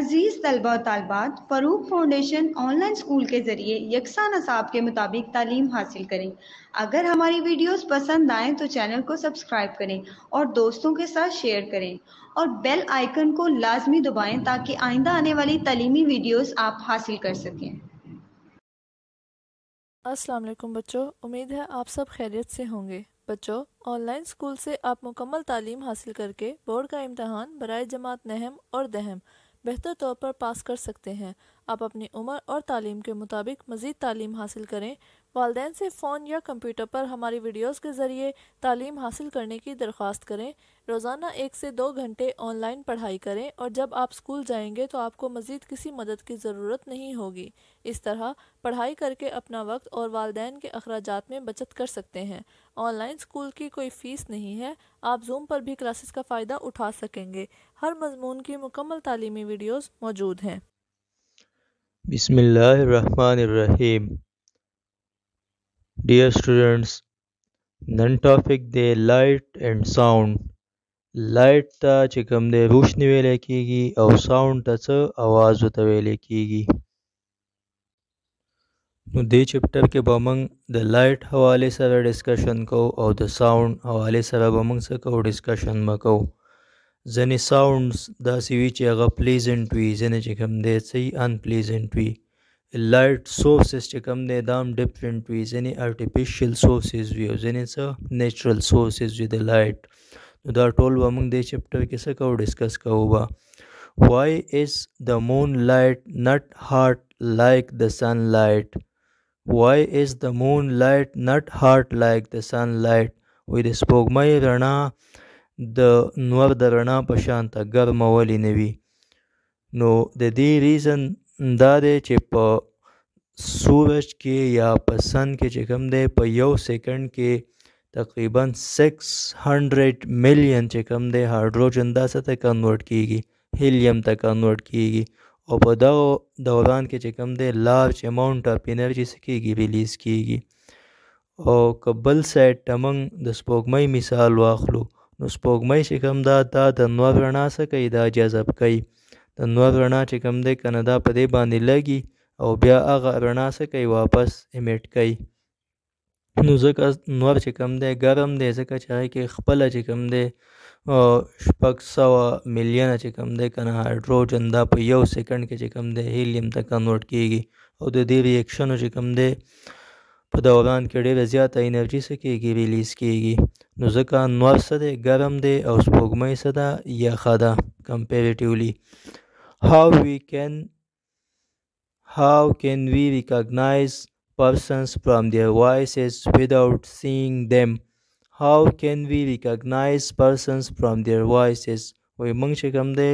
عزیز طلبہ و طالبات، فروق فاؤنڈیشن آن لائن اسکول کے ذریعے یکساں نصاب کے مطابق تعلیم حاصل کریں۔ اگر ہماری ویڈیوز پسند آئیں تو چینل کو سبسکرائب کریں اور دوستوں کے ساتھ شیئر کریں اور بیل آئیکن کو لازمی دبائیں تاکہ آئندہ آنے والی تعلیمی ویڈیوز آپ حاصل کر سکیں۔ السلام علیکم بچوں، امید ہے آپ سب خیریت سے ہوں گے۔ بچوں، آن لائن اسکول سے آپ مکمل تعلیم حاصل کر کے بورڈ کا امتحان برائے جماعت نہم اور دہم بہتر طور پر پاس کر سکتے ہیں۔ آپ اپنی عمر اور تعلیم کے مطابق مزید تعلیم حاصل کریں۔ والدین سے فون یا کمپیوٹر پر ہماری ویڈیوز کے ذریعے تعلیم حاصل کرنے کی درخواست کریں۔ روزانہ 1 سے 2 گھنٹے آن لائن پڑھائی کریں اور جب آپ اسکول جائیں گے تو آپ کو مزید کسی مدد کی ضرورت نہیں ہوگی۔ اس طرح پڑھائی کر کے اپنا وقت اور والدین کے اخراجات میں بچت کر سکتے ہیں۔ آن لائن اسکول کی کوئی فیس نہیں ہے، آپ زوم پر بھی کلاسز کا فائدہ اٹھا سکیں گے۔ ہر مضمون کی مکمل تعلیمی ویڈیوز موجود ہیں۔ بسم اللہ الرحمن الرحیم۔ ڈیئر اسٹوڈنٹس، نن ٹاپک دے لائٹ اینڈ ساؤنڈ۔ لائٹ تا چې کوم دی روشنی ویلی کیږي او ساؤنڈ ته څه آواز ورته ویلی کیږي. نو دې چپټر کې به موږ د لایټ حوالې سره ډسکشن کوو او د ساوند حوالې سره به موږ څه کوو، ډسکشن به کوو. ځینې ساوندز داسې وي چې هغه پلیزنټ وي، ځینې چې کوم دی څه انپلیزنټ وي. لایټ سورسز چې کوم دی دا هم ډفرنټ وي، ځینې ارټیفیشل سورسز وي او ځینې څه نیچرل سورسز وي د لایټ. نو دا ټول به موږ دې چپټر کې څه کوو، ډسکس کوو به. Why is the moonlight not hot like the sunlight? Why is the moonlight not hot like the sunlight? وی د سپوږمۍ رڼا د نور د رڼا په شان ته ګرمه ولې نه وي؟ نو د دې ریزن دا دی چې په سورج کې یا په سن کې چې کوم دی په 1 سیکنډ کې تقریبا 600 ملین چې کوم دی هایدروجن دا څه ته کنورټ کیږي، هیلیم ته کنورټ کیږي، او په دغه دوران کې چې کوم دی لارج اماونټ اف انرژي څه کیږي، ریلیز کیږي. او که بل سایډ ته موږ د سپوږمۍ مثال واخلو، نو سپوږمۍ چې کوم دا د نور رڼا څه کوي، دا جذب کوي. د نور رڼا چې کوم دی که نه دا په دې باندې لګي او بیا هغه رڼا څه کوي، واپس امیټ کوي. نو ځکه نور چې کوم دی ګرم دی، ځکه چې هغې کې خپله چې کوم دی 600 ملیونه چې کوم دی که نه هایدروجن دا په 1 سیکنډ کې چې کوم دی هیلیم ته کنورټ کیږي او د دې ریاکشنو چې کوم دی په دوران کې ډېره زیاته انرژي څه کیږي، ریلیز کیږي. نو ځکه نور څه دی، ګرم دی، او سپوږمۍ څه ده، یخه ده کمپیریټیولی. How can we recognize persons from their voices without seeing them? How can we recognize persons from their voices? وی موږ چې کوم دی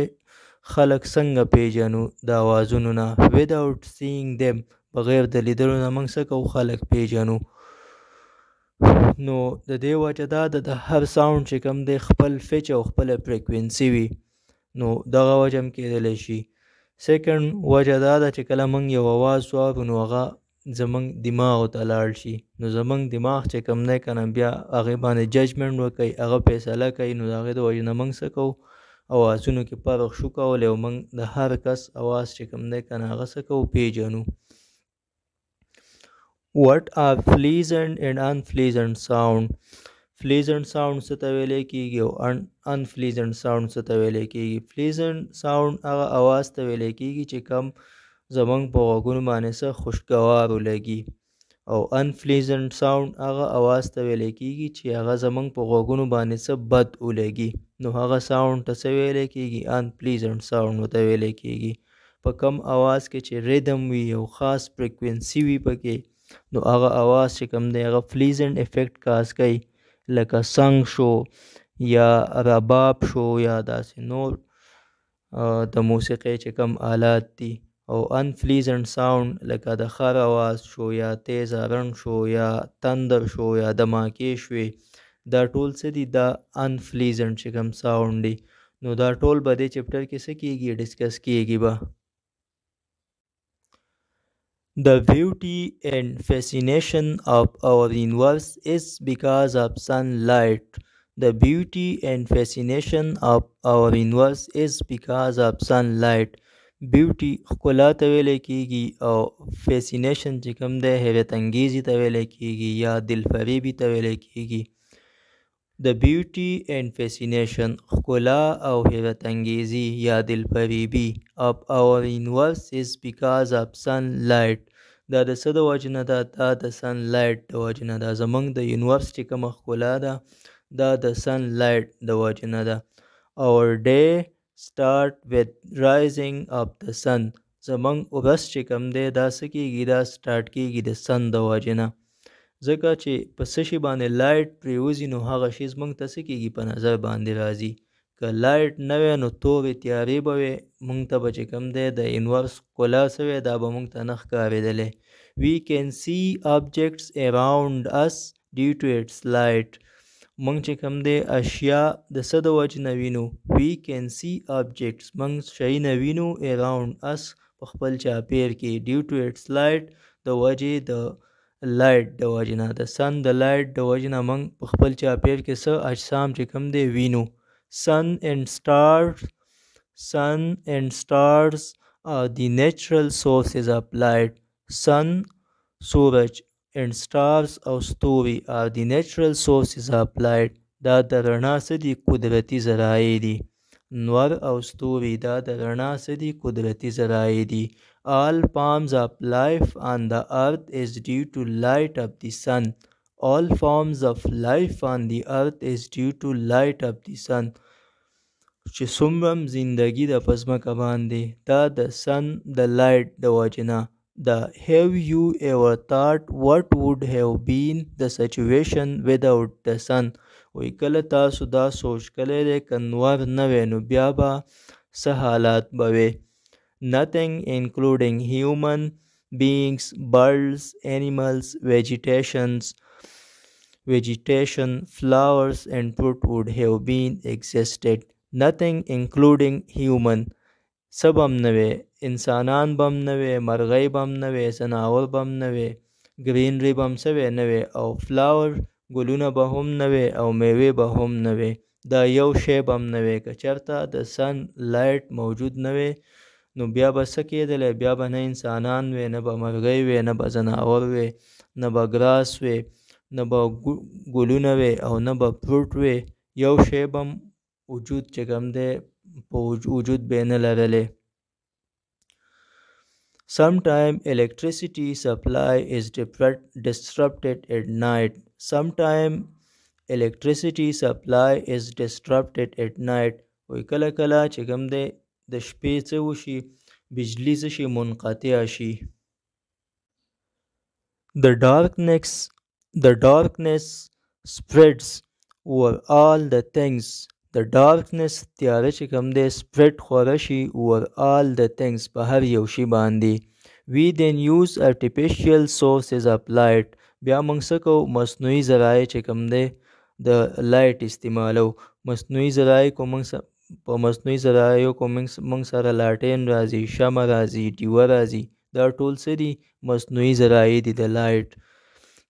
خلک څنګه پیژنو د آوازونو نه، without seeing them، بغیر د لیدلو نه موږ څه کوو، خلک پیژنو. نو د دې وجه دا ده د هر ساوند چې کوم دی خپل فچ او خپله فریکوینسي وي، نو دغه وجه هم کیدلی شي. سیکنډ وجه دا ده چې کله موږ یو اواز واورو نو هغه زمونږ دماغو ته لاړ شي، نو زمونږ دماغ چې کوم دی که نه بیا هغې باندې ججمنټ وکوي، هغه فیصله کوي. نو د هغې د وجې نه موږ څه کوو، اوازونو کې فرق شو کولی او موږ د هر کس اواز چې کوم دی که نه هغه څه کوو، پیژنو. What are pleasant and unpleasant sound? pleasant sound څه ته ویلی کیږي او unpleasant sound څه ته ویلی کیږي؟ pleasant sound هغه اواز ته ویلی کیږي چې کم زمونږ په غوږونو باندې څه خوشګوار ولګي، او unpleasant sound هغه اواز ته ویلی کیږي چې هغه زمونږ په غوږونو باندې څه بد ولګي، نو هغه ساوند ته څه ویلی کیږي، unpleasant sound ورته ویلی کیږي. په کم اواز کې چې ریدم وي او خاص فریکوینسي وي پکې، نو هغه اواز چې کوم دی هغه پلیزنټ افیکٹ کاز کوي، لکه سنګ شو یا رباب شو یا داسې نور د موسیقۍ چې کوم آلات دي. او انپلیزنٹ ساوند لکه د خر اواز شو یا تیز هارن شو یا تندر شو یا دماکې شوې، دا ټول څه دي، دا انپلیزنٹ چې کوم ساوند دي. نو دا ټول به دې چپټر کې څه کیږي، ډسکس کیږي به. The beauty and fascination of our universe is because of sunlight. The beauty and fascination of our universe is because of sunlight. بیوټي ښکلا ته ویلی کېږي او فیسینیشن چې کوم دی حیرت انګیزي ته ویلی کېږي یا دلفریبي ته ویلی کېږي. The beauty and fascination ښکلا او حیرت انګیزي یا دلفریبي of our universe is because of sunlight. دا د څه د وجې نه ده؟ دا د sunlight د وجې نه ده. زموږ د یونیورس چې کومه ښکلا ده دا د sunlight د وجې نه ده. Our day start with rising of the sun. زموږ ورځ چې کوم دی دا څه کېږي؟ دا سټارټ کېږي د سن د وجې نه. ځکه چې په څه شي باندې لایټ پرېوځي نو هغه شی زموږ ته څه کېږي؟ په نظر باندې راځي. که لایټ نه وی نو تورې تیارې به وې، موږ ته به چې کوم دی د یونیورس ښکلا څه وی دا به موږ ته نه ښکارېدلی. We can see objects around us due to its light. موږ چې کوم دی اشیا د څه د وجې نه وینو؟ We can see objects. موږ شیونه وینو around us په خپل چاپیر کې due to its light د وجې د لایټ د وجې نه. د سن د لایټ د وجې نه موږ په خپل چاپیر کې څه اجسام چې کوم دی وینو. Sun and stars are the natural sources of light. Sun, سورج and stars او ستوري are the natural sources of light. دا د رڼا څه دي؟ قدرتي ذرایع دي. نور او ستوري دا د رڼا څه دي؟ قدرتي ذرایع دي. All forms of life on the earth is due to light of the sun. All forms of life on the earth is due to light of the sun. چې څومره زندگی د په ځمکه باندې دا د سن د لایټ د وجې نه ده. Have you ever thought what would have been the situation without the sun? وی کله تاسو دا سوچ کلی دی که نور نه وی نو بیا به څه حالات به وی؟ Nothing including human beings, birds, animals, vegetation, flowers and fruit would have been existed. Nothing including human. څه به هم نه وی، انسانان به هم نه وی، مرغۍ به هم نه وی، ځناور به هم نه وی، ګرینري به هم څه وی نه وی، او فلاور ګلونه به هم نه وی، او میوې به هم نه وی. دا یو شی به هم نه وی. که چېرته د سن لایټ موجود نه وی نو بیا به څه کېدلی؟ بیا به نه انسانان وی، نه به مرغۍ وی، نه به ځناور وی، نه به ګراس وی، نه به ګلونه وی، او نه به فروټ وی. یو شی به هم وجود چې کوم دی په وجود به نه لرلی. Sometimes electricity supply is disrupted at night. Sometimes electricity supply is disrupted at night. وی کله کله چې کوم دی د شپې څه وشي؟ بجلی څه شي؟ منقطع شي. The darkness spreads over all the things. The darkness تیاره چې کوم دی spread خوره شي over all the things په هر یو شي باندې. We then use artificial sources of light. بیا موږ څه کوو؟ مصنوعي ذرایع چې کوم دی د لایټ استعمالو. مصنوعي ذرایع کو موږ په مصنوعي ذرایعو کو موږ سره لاټین راځي، شمع راځي، ډیوه راځي. دا ټول څه دي؟ مصنوعي ذرایع دي د لایټ.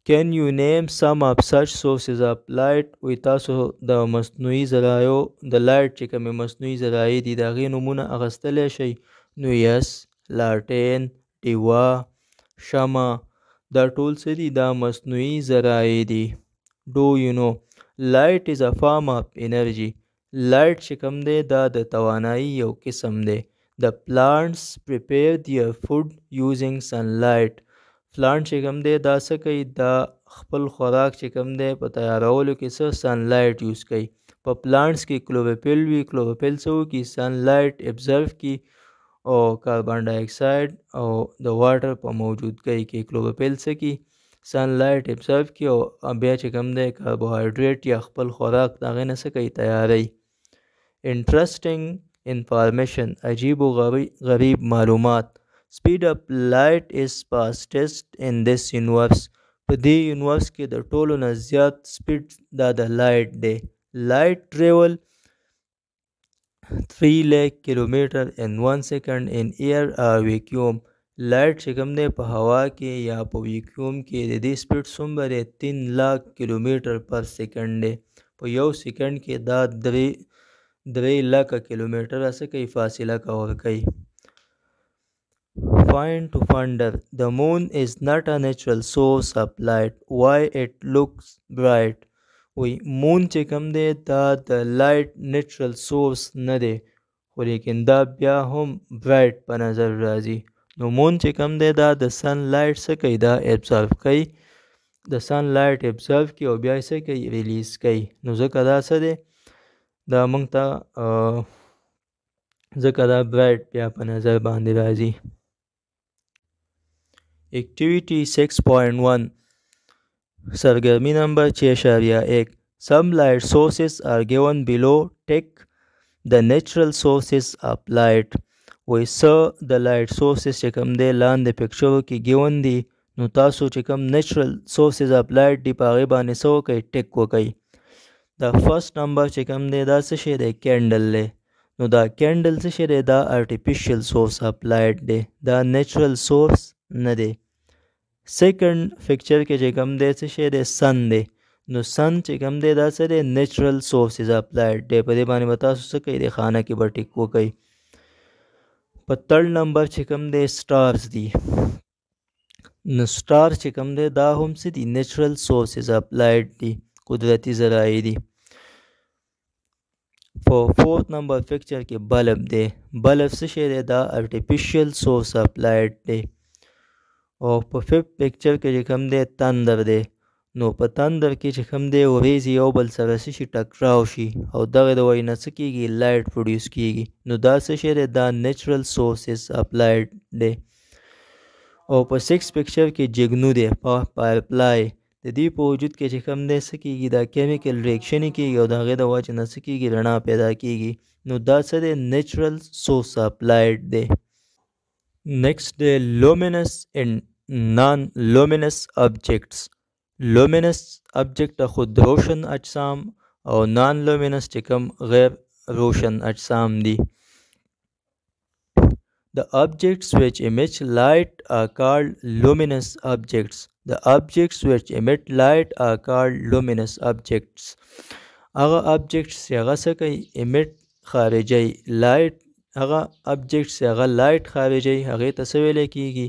Can you name some of such sources of light? وی تاسو د مصنوعي ذرایعو د لایټ چې کومې مصنوعي ذرایع دي د هغې نومونه اخیستلی شئ؟ نو یس، لاټین، ډیوه، شمع، دا ټول څه دي؟ دا مصنوعي ذرایع دي. Do you know light is a form of energy? لایټ چې کوم دی دا د توانایي یو قسم دی. The plants prepare their food using sunlight. پلانټ چې کوم دی دا څه کوي؟ دا خپل خوراک چې کوم دی په تیارولو کې څه سن لایټ یوز کوي. په پلانټس کې کلوروفیل وي. کلوروفیل څه وکړي؟ سن لایټ ابزرو کړي او کاربن ډای اکساید او د واټر په موجودګۍ کې کلوروفیل څه کړي؟ سن لایټ ابزرو کړي او بیا چې کوم دی کاربوهایډریټ یا خپل خوراک د هغې نه څه کوي؟ تیاروي. انټرسټینګ انفارمیشن، عجیب و غریب معلومات. Speed of light is fastest in this universe. په دې یونیورس کې د ټولو نه زیات سپیډ دا د لایټ دی. Light travel 3 lakh kilometer in 1 second in air or vacuum. لایټ چې کوم دی په هوا کې یا په ویکیوم کې د دې سپیډ څومره دی؟ 3 لاک کیلومیټر پر سیکنډ دی. په یو سیکنډ کې دا 3 لکه کیلومیټره څه کوي؟ فاصله کور کوي. find to wonder. The moon is not a natural source of light. Why it looks bright? وی مون چې کوم دی دا د لایټ نیچرل سورس نه دی، خو لیکن دا بیا هم برایټ په نظر راځي. نو مون چې کوم دی دا د سن لایټ څه کوي، دا ابزرو کوي، د سن لایټ ابزرو کوي او بیا یې څه کوي، ریلیز کوي. نو ځکه دا څه دی، دا موږ ته ځکه دا برایټ بیا په نظر باندې راځي. ایکټیویټي 6.1 سرگرمی نمبر 6.1 Some light sources are given below. Take the natural sources of light. وی د لایټ سورسز چې کوم دی لاندې پکچرو کې given دي، نو تاسو چې کوم نیچرل سورسز اف لایټ دي په هغې باندې څه وکئ، ټیک وکئ. دا فرسٹ نمبر چې کوم دی دا څه شی دی، کینډل دی. نو دا کینډل څه شی دی، دا آرټیفیشیل سورس اف لایټ دی، دا نیچرل سورس نه دی. سیکنډ پکچر کې چې کوم دی څه شی دی، سن دی. نو سن چې کوم دی دا څه دی، نیچرل سورسز اف لایټ دی. په دې باندې به تاسو څه کوئ، د خانه کې به ټیک وکئ. په تھرډ نمبر چې کوم دی سټارز دی. نو سټار چې کوم دی دا هم څه دي، نیچرل سورسز اف لایټ دی، قدرتی ذرایع دي. په فورتھ نمبر پکچر کې بلب دی. بلب څه شی دی، دا آرټیفیشیل سورس اف لایټ دی. او په ففتھ پکچر کې چې کوم دی تندر دی. نو په تندر کې چې کوم دی وریځې یو بل سره څه شي، ټکراو شي او دغه د وجې نه څه کېږي، لایټ پروډیوس کېږي. نو دا څه شی دی، دا نیچرل سورسز اف لایټ دی. او په سکس پکچر کې جګنو دی، فایر پلای. د دې په وجود کې چې کوم دی څه کېږي، دا کیمیکل ریاکشن کېږي او د هغې د وجې نه څه کېږي، رڼا پیدا کېږي. نو دا څه دی، نیچرل سورس اف لایټ دی. نیکسٹ دی لومینس اینڈ نان لومینس آبجیکٹس. لومینس آبجیکٹ خود روشن اجسام او نان لومینس چې کوم غیر روشن اجسام دي. The objects which emit light are called luminous objects. The objects which emit light are called luminous objects. هغه objects چې هغه څه کوي، emit خارجي لایټ، هغه objects چې هغه لایټ خارجي، هغې ته څه ویلی کېږي،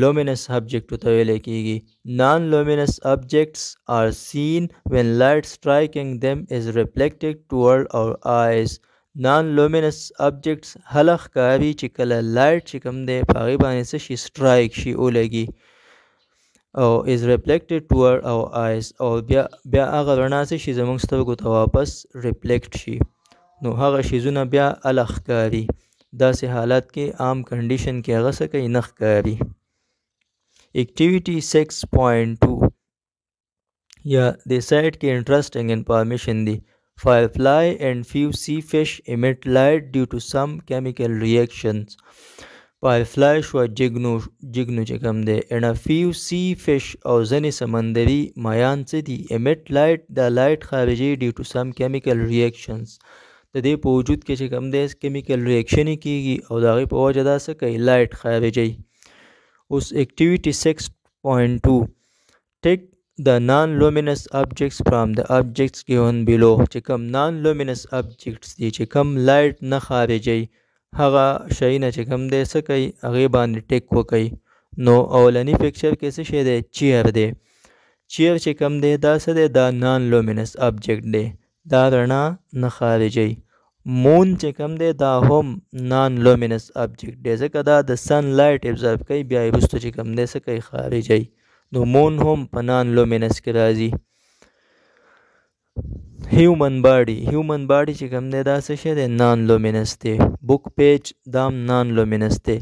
luminous object ته ویلی کېږي. Non-luminous objects are seen when light striking them is reflected toward our eyes. Non-luminous objects هله ښکاري چې کله لایټ چې کوم دی په هغې باندې څه شي، سټرایک شي، ولګي او is reflected toward our eyes، او بیا هغه رڼا څه شي، زموږ سترګو ته واپس ریفلیکټ شي. نو هغه شیزونه بیا هله ښکاري. داسې حالت کې عام کنډیشن کې هغه څه کوي، نه ښکاري. ایکټیویټي 6.2 یا د سایټ کې انټرسټنګ انفارمیشن دی. Firefly and few sea fish emit light due to some chemical reactions. Firefly شو جگنو چې کوم دی، and a few sea fish او ځینې سمندري مایان څه دي، emit light، دا لایټ خارجي due to some chemical reactions. د دې په وجود کې چې کوم دی کیمیکل ریاکشن کېږي او د هغې په وجه دا څه کوي، لایټ خارجي. اوس ایکټیویټي 6.2 ټیک the non-luminous objects from the objects given below. چې کوم non-luminous objects دي چې کوم لایټ نه خارجي، هغه شیونه چې کوم دی څه کوي، هغې باندې ټیک وکئ. نو اولنی پکچر کې څه شی دی، چیر دی. چیر چې کوم دی دا څه دی، دا non-luminous object دی، دا رڼا نه خارجي. مون چې کوم دی دا هم non-luminous object دی، ځکه دا د سن لایټ ابزرو کوي، بیا یې وروسته چې کوم دی څه کوي، خارجي. نو مون هم په نان لومینس کې راځي. هیومن باډي چې کوم دی دا څه شی دی، نان لومینس دی. بک پیج دا هم نان لومینس دی.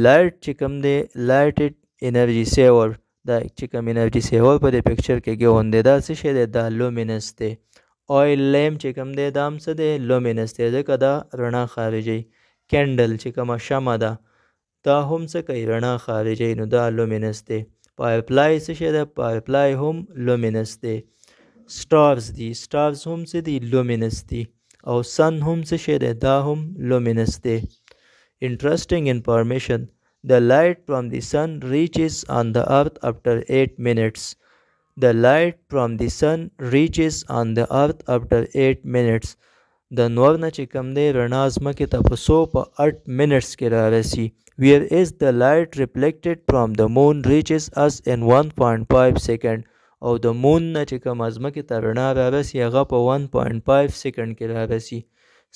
لایټ چې کوم دی، لایټډ انرژي سیور، دا چې کوم انرژي سیور په دې پکچر کې ګون دی، دا څه شی دی، دا لومینس دی. آیل لیمپ چې کوم دی دا هم څه دی، لومینس دی، ځکه دا رڼا خارجي. کینډل چې کومه شمع ده، دا هم څه کوي، رڼا خارجي، نو دا لومینس دی. فایرپلای څه شی ده، فایرپلای هم لومینس دی. سټارز دي، سټارز هم څه دي، لومینس دي. او سن هم څه شی دی، دا هم لومینس دی. Interesting information. The light from the sun reaches on the earth after 8 minutes. The light from the sun reaches on the earth after 8 minutes. د نور نه چې کوم دی رڼا ځمکې ته په 100 په 8 منټس کې رارسي. whereas the light reflected from the moon reaches us in 1.5 second. او د مون نه چې کوم ځمکې ته رڼا رارسي هغه په 1.5 سیکنډ کې رارسي.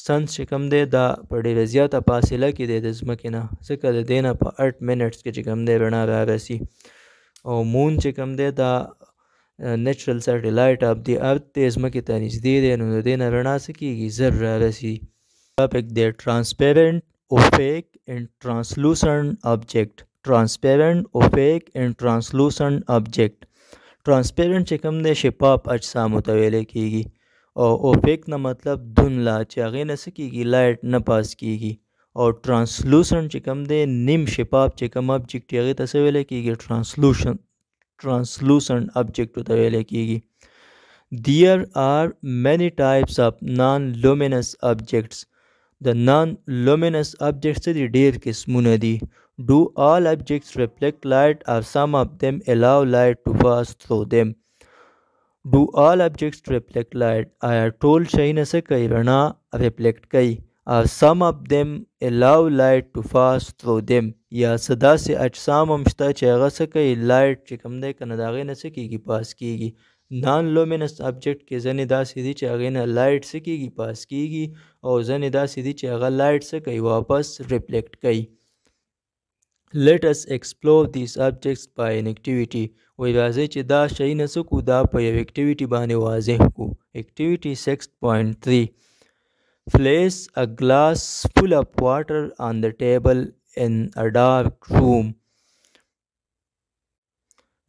سن چې کوم دی دا په ډېره زیاته فاصله کې دی د ځمکې نه، ځکه د دې نه په 8 منټس کې چې کوم دی رڼا رارسي. او مون چې کوم دی دا نیچرل سیټلایټ اف دی ارت دی، ځمکې ته نږدې دی، نو د دې نه رڼا څه کېږي زر رارسي. ټاپک دی ټرانسپیرنٹ اوپیک اینڈ ټرانسلوسنٹ آبجیکٹ. ټرانسپیرنٹ اوپیک اینڈ ټرانسلوسنٹ آبجیکٹ. ټرانسپیرنٹ چې کوم دی شفاف اجسامو ته ویلی کېږي، او اوپیک نه مطلب دونله چې هغې نه څه کېږي لایټ نه پاس کېږي. او ټرانسلوسنٹ چې کوم دی نیم شفاف چې کوم ابجیکټ دی هغې ته څه ویلی کېږي ټرانسلوسنٹ ابجیکټو ته ویلی کېږي. There are many types of non-luminous objects. د non-luminous objects دی ډېر قسمونه دي. Do all objects reflect light or some of them allow light to pass through them? Do all objects reflect light? آیا ټول شیونه څه کوي رڼا ریفلیکټ کوي؟ or some of them allow light to pass through them؟ یا څه داسې اجسام هم شته چې هغه څه کوي لایټ چې کوم دی که نه د هغې نه څه کېږي پاس کېږي. نان لومینس ابجیکټ کې ځینې داسې دي چې هغې نه لایټ څه کېږي پاس کېږي، او ځینې داسې دي چې هغه لایټ څه کوي واپس ریفلیکټ کوي. Let us explore these objects by an activity. وی راځئ چې دا شیونه څه کړو دا په یو اکټیویټي باندې واضح کړو. اکټیویټي 6.3 Place a glass full of water on the table in a dark room.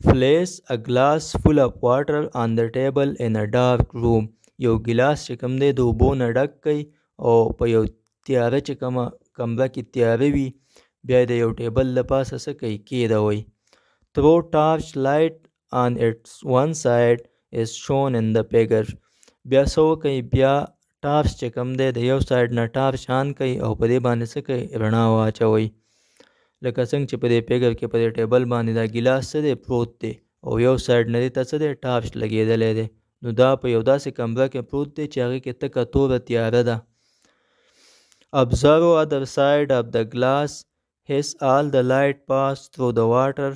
Place a glass full of water on the table in a dark room. یو ګلاس چې کوم دی د اوبو نه ډک کړئ او په یو تیاره چې کومه کمره کې تیاره وي بیا د یو ټیبل د پاسه څه کوئ کېږدوئ. Throw torch light on its one side is shown in the figure. بیا څه وکئ بیا ټارچ چې کوم دی د یو سایډ نه ټارچ آن کوئ او په دې باندې څه کوئ رڼا واچوئ. لکه څنګه چې په دې فګر کې په دې ټیبل باندې دا ګلاس څه دی پروت دی او یو سایډ نه دې ته څه دی ټارچ لګېدلی دی، نو دا په یو داسې کمره کې پروت دی چې هغې کې تکه توره تیاره ده. Observe other side of the glass. Has all the light passed through the water?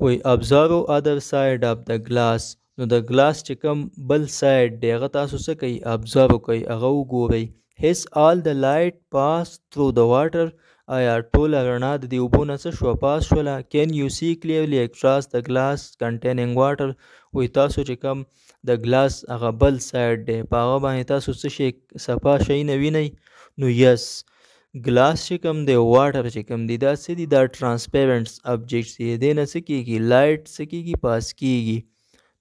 We observe other side of the glass. نو د ګلاس چې کوم بل سایډ دی هغه تاسو څه کوئ ابزرو کوئ هغه وګورئ. Has all the light passed through the water? آیا ټوله رڼا د دې اوبو نه څه شوه پاس شوله؟ Can you see clearly across the glass containing water? وی تاسو چې کوم د ګلاس هغه بل سایډ دی په هغه باندې تاسو څه شی صفا شی نه وینئ؟ نو یس ګلاس چې کوم دی واټر چې کوم دی دا څه دي دا ټرانسپیرنټس ابجیکټس دي، دې نه څه کېږي لایټ څه کېږي پاس کېږي.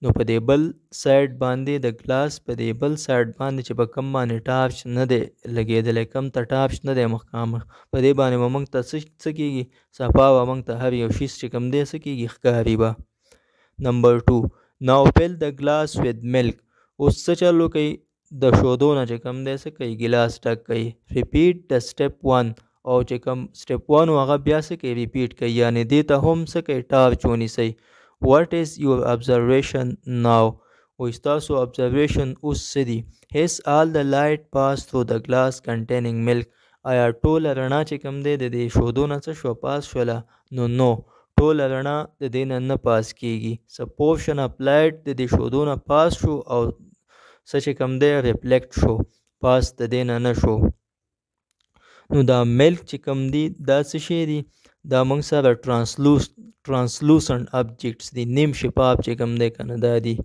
نو په دې بل سایډ باندې د ګلاس په دې بل سایډ باندې چې په کم باندې ټارچ نه دی لګېدلی کم ته ټارچ نه دی مخامخ په دې باندې به موږ ته څه کېږي صفا به موږ ته هر یو شیز چې کوم دی څه کېږي ښکاري به. نمبر 2 Now fill the glass with milk. اوس څه چل وکئ د شودو نه چې کوم دی څه کوي ګلاس ډک کوي. Repeat the step 1 او چې کوم step 1 هغه بیا څه کوي ریپیټ کوي، یعنې دې ته هم څه کوي ټارچ ونیسئ. What is your observation now? وایي ستاسو observation اوس څه دي؟ Has all the light passed through the glass containing milk? آیا ټوله رڼا چې کوم دی د دې شودو نه څه شوه پاس شوله؟ نو ټوله رڼا د دې نه پاس کېږي. څه پورشن اف لایټ د دې شودو نه پاس شو او څه چې کوم دی ریفلیکټ شو پاس د دې نه شو. نو دا ملک چې کوم دی دا څه شی دی؟ دا موږ سره ټرانسلوسنٹ ابجیکټس دي، نیم شفاف چې کوم دی که نه دا دي.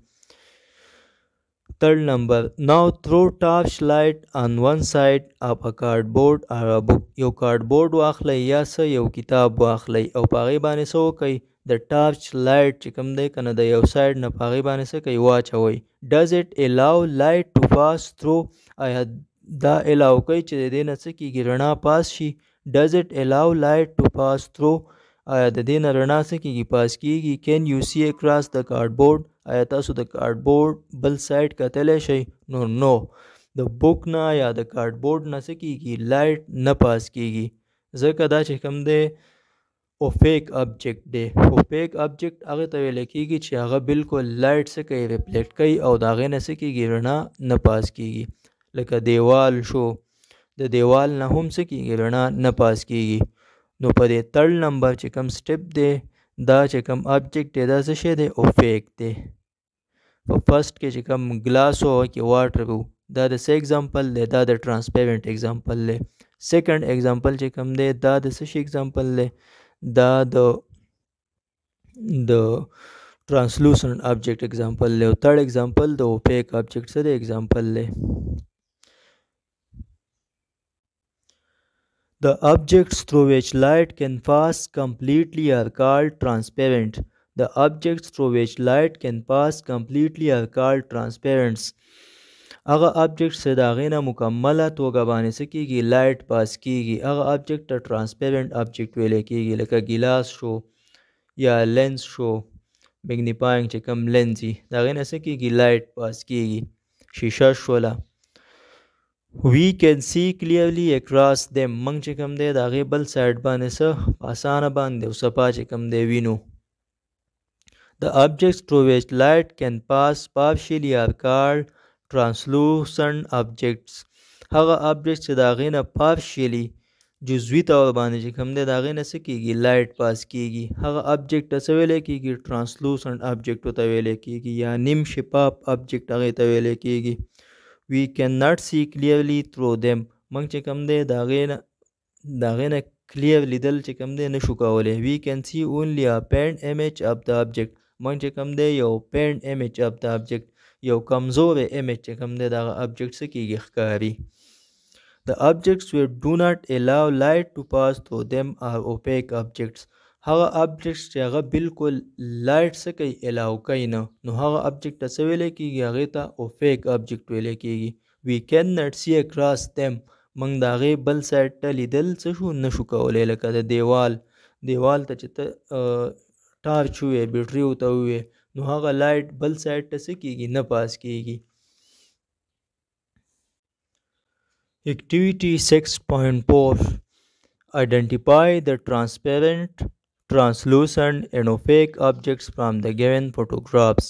Third number Now throw torch light on one side of a cardboard or a book. یو کارډبورډ واخلئ یا څه یو کتاب واخلئ او په هغې باندې څه وکئ د ټارچ لایټ چې کوم دی که نه د یو سایډ نه په هغې باندې څه کوئ واچوئ. Does it allow light to pass through? آیا دا الاو کوي چې د دې نه څه کېږي رڼا پاس شي؟ Does it allow light to pass through? آیا د دې نه رڼا څه کېږي پاس کېږي. Can you see across the cardboard? آیا تاسو د کارډبورډ بل سایډ کتلی شئ؟ نو د بوک نه یا د کارډبورډ نه څه کېږي لایټ نه پاس کېږي، ځکه دا چې کوم دی اوپیک آبجیکټ دی. اوپیک آبجیکټ هغه ته ویل کېږي چې هغه بالکل لایټ څه کوي ریفلیکټ کوي او د هغې نه څه کېږي رڼا نه پاس کېږي. لکه دیوال شو، د دیوال نه هم څه کېږي رڼا نه پاس کېږي. نو په دې تھرډ نمبر چې کوم سټیپ دی دا چې کوم آبجیکټ دی دا څه شی دی اوپیک دی. په فرسٹ کې چې کوم ګلاس او کې واټر وو دا د څه اگزامپل دی دا د ټرانسپیرنٹ اگزامپل دی. سیکنډ اگزامپل چې کوم دی دا د څه شي اگزامپل دی دا د ټرانسلوسنٹ آبجیکٹ اگزامپل دی. او تھرڈ اگزامپل د اوپیک آبجیکٹ څه دی اگزامپل دی. The objects through which light can pass completely are called transparent. The objects through which light can pass completely are called transparents. هغه objects چې د هغې نه مکمله توګه باندې څه کېږي لایټ پاس کېږي هغه object ته transparent object ویلی کېږي. لکه ګیلاس شو یا لینس شو، میګنیفاینګ چې کوم لینس وي د هغې نه څه کېږي لایټ پاس کېږي. شیشه شوله we can see clearly across them. منګ چې کوم دی د هغې بل سایډ باندې څه په اسانه باندې او صفا چې کوم دی وینو. The objects through which light can pass partially are called translucent objects. هغه objects چې د هغې نه partially جزوي طور باندې چې کوم دی د هغې نه څه کېږي لایټ پاس کېږي هغه object ته څه ویلی کېږي translucent object ته ویلی کېږي یا نیم شفاف object هغې ته ویلی کېږي. we cannot see clearly through them. منګ چې کوم دی د هغې نه کلیر لیدل چې کوم دی نشو کولی. we can see only a faint image of the object. منګ چې کوم دی یو faint image of the object یو کمزوری image چې کوم دی د هغه object څه کېږي ښکاري. the objects which do not allow light to pass through them are opaque objects. هغه objects چې هغه بالکل لایټ څه کوي الاو کوي نه نو هغه object ته څه ویلی کېږي هغې ته اوپیک object ویلی کېږي. we cannot see across them. موږ د هغې بل سایډ ته لیدل څه شو نشو کولی. لکه د دیوال ته چې ته ټارچ ووې بیټري ورته ووې نو هغه لایټ بل سایډ ته څه کېږي نه پاس کېږي. Activity 6.4 Identify the transparent, translucent and opaque objects from the given photographs.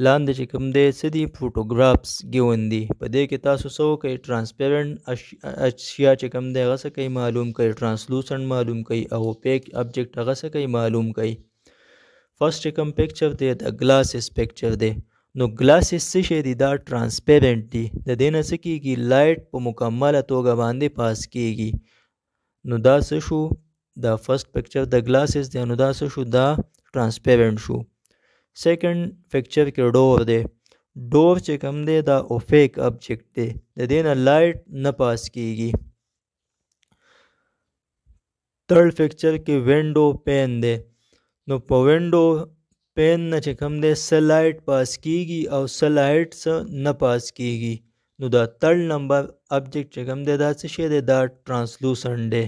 لاندې چې کوم دی څه دي فوټوګرافس ګیون دي په دې کې تاسو څه وکئ ټرانسپیرنټ اشیا چې کوم دی هغه څه کوي معلوم کوي، ټرانسلوسنټ معلوم کوي او اوپیک ابجیکټ هغه څه کوي معلوم کوي. فرست چې کوم پکچر دی د ګلاسز پکچر دی نو ګلاسز څه شی دي دا ټرانسپیرنټ دي د دې نه څه کېږي لایټ په مکمله توګه باندې پاس کېږي. نو دا څه شو دا فرست پکچر د ګلاسز دی نو دا څه شو دا ټرانسپیرنټ شو. سیکنډ پکچر کې ډور دی، ډور چې کوم دی دا اوپیک ابجیکټ دی د دې نه لایټ نه پاس کېږي. تھرډ پکچر کې وینډو پین دی نو په وینډو پین نه چې کوم دی څه لایټ پاس کېږي او څه لایټ څه نه پاس کېږي. نو دا تھرډ نمبر ابجیکټ چې کوم دی دا څه شی دی دا ټرانسلوسنټ دی.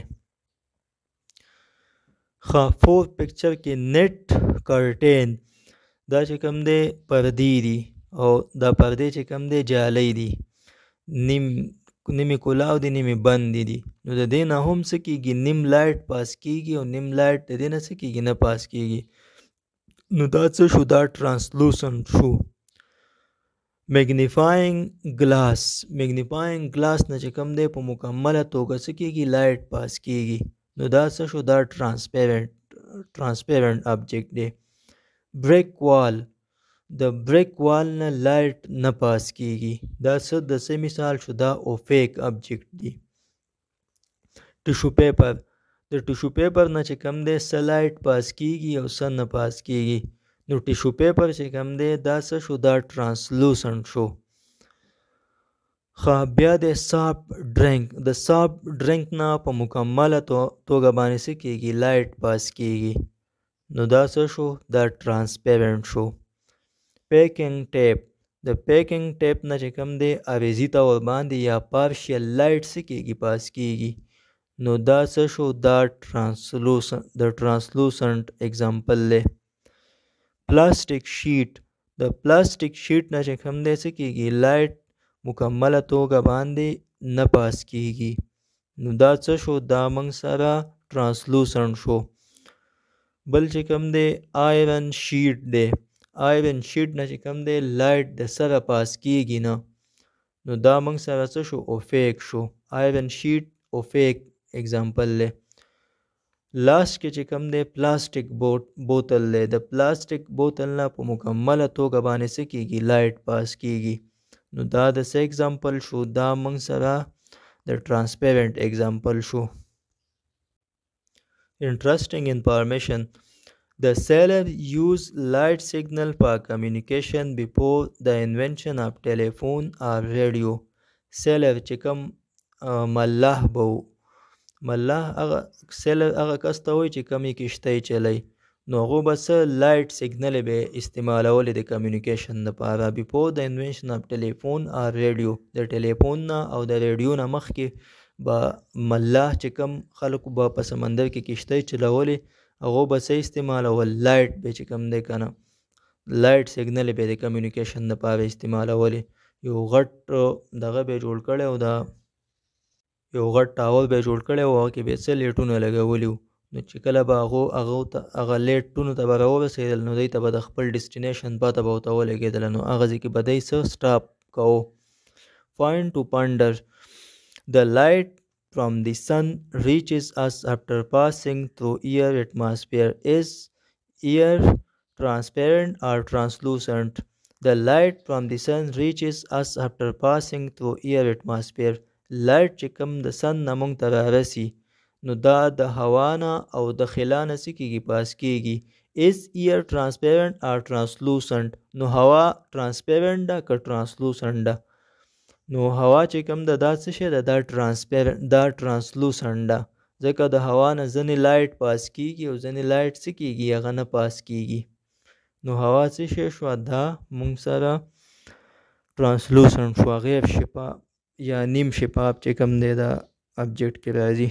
ښه فورث پکچر کې نیټ کرټین دا چې کوم دی پردې دي او دا پردې چې کوم دی جالۍ دي نیمې کلاو دي نیمې بندې دي نو د دې نه هم څه کېږي نیم لایټ پاس کېږي او نیم لایټ د دې نه څه کېږي نه پاس کېږي. نو دا څه شو دا ټرانسلوسنټ شو. میګنیفاینګ ګلاس نه چې کوم دی په مکمله توګه څه کېږي لایټ پاس کېږي نو دا څه شو دا ټرانسپیرنټ ابجیکټ دی. بریک وال د بریک وال نه لایټ نه پاس کېږي دا څه د څه مثال شو دا اوپیک ابجیکټ دی. ټیشو پیپر د ټیشو پیپر نه چې کوم دی څه لایټ پاس کېږي او څه نه پاس کېږي نو ټیشو پیپر چې کوم دی دا څه شو دا ټرانسلوسنټ شو. ښه بیا د سافټ ډرنک د سافټ ډرنک نه په مکمله توګه باندې څه کېږي لایټ پاس کېږي نو دا څه شو دا ټرانسپیرنټ شو. پیکنګ ټیپ د پیکنګ ټیپ نه چې کوم دی عریضي طور باندې یا پارشل لایټ څه کېږي پاس کېږي نو دا څه شو دا ټرانسلوسنټ اگزامپل دی. پلاسټک شیټ د پلاسټک شیټ نه چې کوم دی څه کېږي لایټ مکمله توګه باندې نه پاس کېږي نو دا څه شو دا موږ سره ټرانسلوسنټ شو. بل چې کوم دی آیرن شیټ دی. آیرن شیټ نه چې کوم دی لایټ د سره پاس کیږي نه، نو دا موږ سره څه شو؟ اوفیک شو. آیرن شیټ اوفیک اگزامپل دی. لاست کې چې کوم دی پلاسټک بوتل دی. د پلاسټک بوتل نه په مکمله توګه باندې څه کیږي؟ لایټ پاس کیږي. نو دا د څه اگزامپل شو؟ دا موږ سره د ټرانسپیرنٹ اگزامپل شو. Interesting information. The sailor used light signal for communication before the invention of telephone or radio. sailor چې کوم ملاح به و، ملاح هغه سیلر هغه کس ته وایي چې کمې کشتۍ چلی، نو هغو به څه لایټ سیګنلې به استعمالولې د کمیونیکیشن دپاره. بیفور د انوینشن آف ټلیفون آر ریډیو، د ټلیفون نه او د ریډیو نه مخکې به ملاح چې کم خلکو به په سمندر کې کشتۍ چلولې، هغو به څه استعمالول؟ لایټ به چې کم دی که نه، لایټ سیګنلې به د کمیونیکیشن دپاره استعمالولې. یو غټ دغه به یې جوړ کړی او دا یو غټ ټاور به یې جوړ کړی او هغه کې به یې څه لیټونه لګولي وو. نو چې کله به هغه لیټونو ته به راورسېدل، نو دوی ته به د خپل ډیسټینیشن پته به ورته ولګېدله، نو هغه ځای کې به دی څه سټاپ کوو. Point to ponder. The light from the sun reaches us after passing through air atmosphere. Is air transparent or translucent? The light from the sun reaches us after passing through air atmosphere. Light چې کوم د سن نه موږ ته رارسي، نو دا د هوا نه او د خلا نه څه کېږي؟ پاس کېږي. Is air transparent or translucent؟ نو هوا transparent ده که translucent ده؟ نو هوا چې کوم ده دا څه شی ده؟ دا transparent، دا translucent ده، ځکه د هوا نه ځینې لایټ پاس کېږي او ځینې لایټ څه کېږي؟ هغه نه پاس کېږي. نو هوا څه شی شوه؟ دا موږ سره translucent شوه، غیر شفاف یا نیم شفاف چې کوم دی دا ابجیکټ کې راځي.